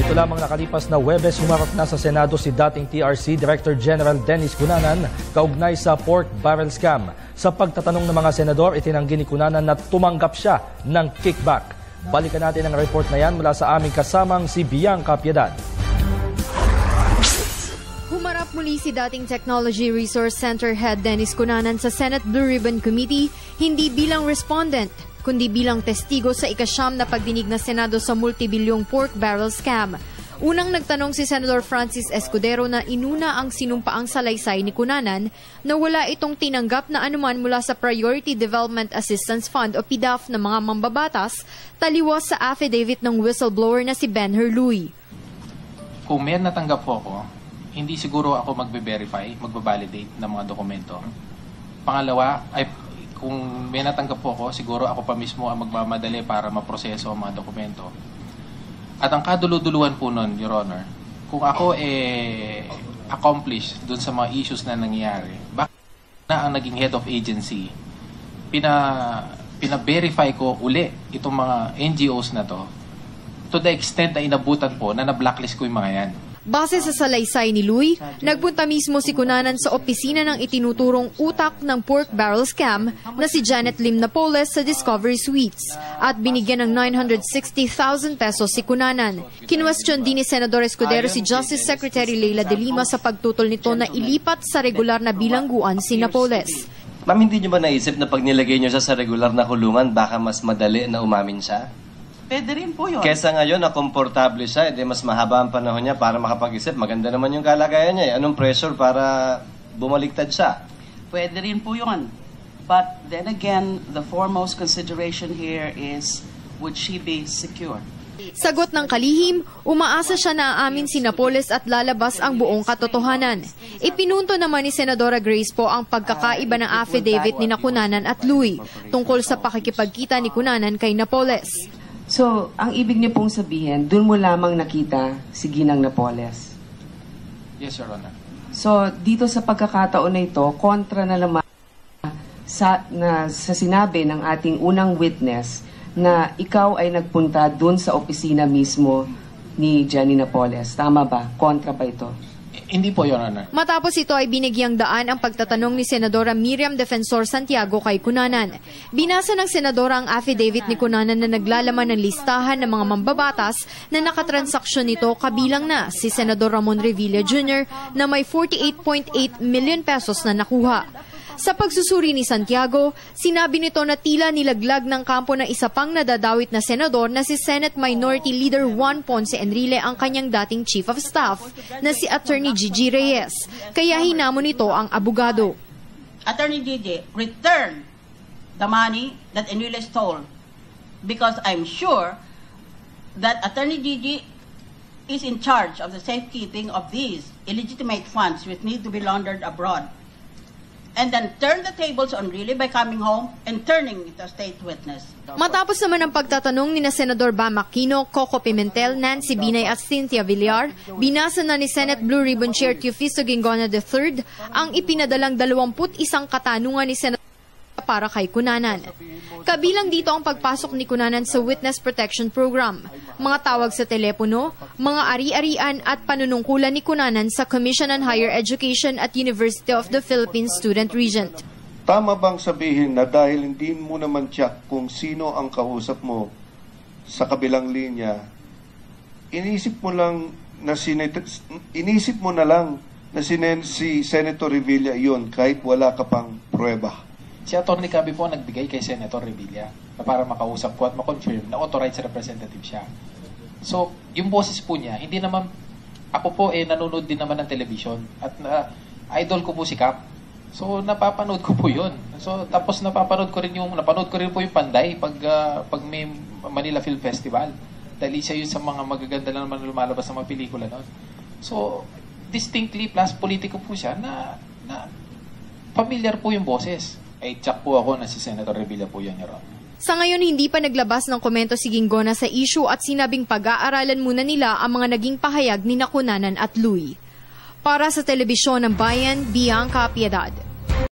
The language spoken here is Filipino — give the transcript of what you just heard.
Nito lamang nakalipas na Huwebes, humarap na sa Senado si dating TRC Director General Dennis Cunanan kaugnay sa pork barrel scam. Sa pagtatanong ng mga senador, itinanggi ni Cunanan na tumanggap siya ng kickback. Balikan natin ang report na yan mula sa aming kasamang si Bianca Piedad. Humarap muli si dating Technology Resource Center Head Dennis Cunanan sa Senate Blue Ribbon Committee, hindi bilang respondent, kundi bilang testigo sa ikasyam na pagdinig na Senado sa multibilyong pork barrel scam. Unang nagtanong si Senator Francis Escudero na inuna ang sinumpaang salaysay ni Cunanan na wala itong tinanggap na anuman mula sa Priority Development Assistance Fund o PDAF ng mga mambabatas, taliwas sa affidavit ng whistleblower na si Ben Herluy. Kung may natanggap po ako, hindi siguro ako magbe-verify, magbabalidate ng mga dokumento. Pangalawa, kung may natanggap po ako, siguro ako pa mismo ang magmamadali para maproseso ang mga dokumento. At ang kaduluduluhan po nun, Your Honor, kung ako accomplished dun sa mga issues na nangyayari, bakit na ang naging head of agency, pina-verify ko uli itong mga NGOs na to the extent na inabutan po na na-blacklist ko yung mga yan. Base sa salaysay ni Luy, nagpunta mismo si Cunanan sa opisina ng itinuturong utak ng pork barrel scam na si Janet Lim Napoles sa Discovery Suites at binigyan ng 960,000 pesos si Cunanan. Kinwestiyon din ni Senador Escudero si Justice Secretary Leila de Lima sa pagtutol nito na ilipat sa regular na bilangguan si Napoles. Ma'am, hindi niyo ba naisip na pag nilagay niyo siya sa regular na kulungan, baka mas madali na umamin siya? Pwede rin po yun. Kesa ngayon na komportable siya, mas mahaba ang panahon niya para makapag-isip. Maganda naman yung kalagayan niya. Anong pressure para bumaliktad siya? Pwede rin po yun. But then again, the foremost consideration here is, would she be secure? Sagot ng kalihim, umaasa siya na aamin si Napoles at lalabas ang buong katotohanan. Ipinunto naman ni Senadora Grace po ang pagkakaiba ng affidavit ni Cunanan at Luy tungkol sa pakikipagkita ni Cunanan kay Napoles. So, ang ibig niyo pong sabihin, doon mo lamang nakita si Ginang Napoles? Yes, Your Honor. So, dito sa pagkakataon na ito, kontra na naman sa sinabi ng ating unang witness na ikaw ay nagpunta doon sa opisina mismo ni Jenny Napoles. Tama ba? Kontra ba ito? Hindi po, Your Honor. Matapos ito ay binigyang daan ang pagtatanong ni Senadora Miriam Defensor Santiago kay Cunanan. Binasa ng Senadora ang affidavit ni Cunanan na naglalaman ng listahan ng mga mambabatas na nakatransaksyon nito kabilang na si Senador Ramon Revilla Jr. na may 48.8 million pesos na nakuha. Sa pagsusuri ni Santiago, sinabi nito na tila nilaglag ng kampo ng isa pang nadadawit na senador na si Senate Minority Leader Juan Ponce Enrile ang kanyang dating Chief of Staff na si Attorney Gigi Reyes. Kaya hinamon nito ang abogado. Attorney Gigi, return the money that Enrile stole because I'm sure that Attorney Gigi is in charge of the safekeeping of these illegitimate funds which need to be laundered abroad. And then turn the tables on really by coming home and turning it a state witness. Matapos naman ang pagtatanong ni Senador Bam Aquino, Coco Pimentel, Nancy Binay at Cynthia Villar, binasa na ni Senate Blue Ribbon Chair Teofisto Gingoña III ang ipinadalang 21 katanungan ni Senador para kay Cunanan. Kabilang dito ang pagpasok ni Cunanan sa Witness Protection Program, mga tawag sa telepono, mga ari-arian at panunungkulan ni Cunanan sa Commission on Higher Education at University of the Philippines Student Regent. Tama bang sabihin na dahil hindi mo naman check kung sino ang kausap mo sa kabilang linya, inisip mo na lang na si Senator Revilla iyon kahit wala ka pang pruweba? Si Atty. Cabi po nagbigay kay Senator Revilla na para makausap ko at makonfirm na authorized representative siya. So, yung boses po niya, hindi naman, ako po nanonood din naman ng television at idol ko po si Cap. So, napapanood ko po yun. So, tapos napanood ko rin po yung Panday pag may Manila Film Festival. Dahil isa yun sa mga magaganda lang naman lumalabas sa mga pelikula noon. So, distinctly plus politiko po siya na familiar po yung boses. Ay, check po ako na si Senator Revilla po yan, Your Honor. Sa ngayon, hindi pa naglabas ng komento si Gingoña sa issue at sinabing pag-aaralan muna nila ang mga naging pahayag ni Cunanan at Luy. Para sa Telebisyon ng Bayan, Bianca Piedad.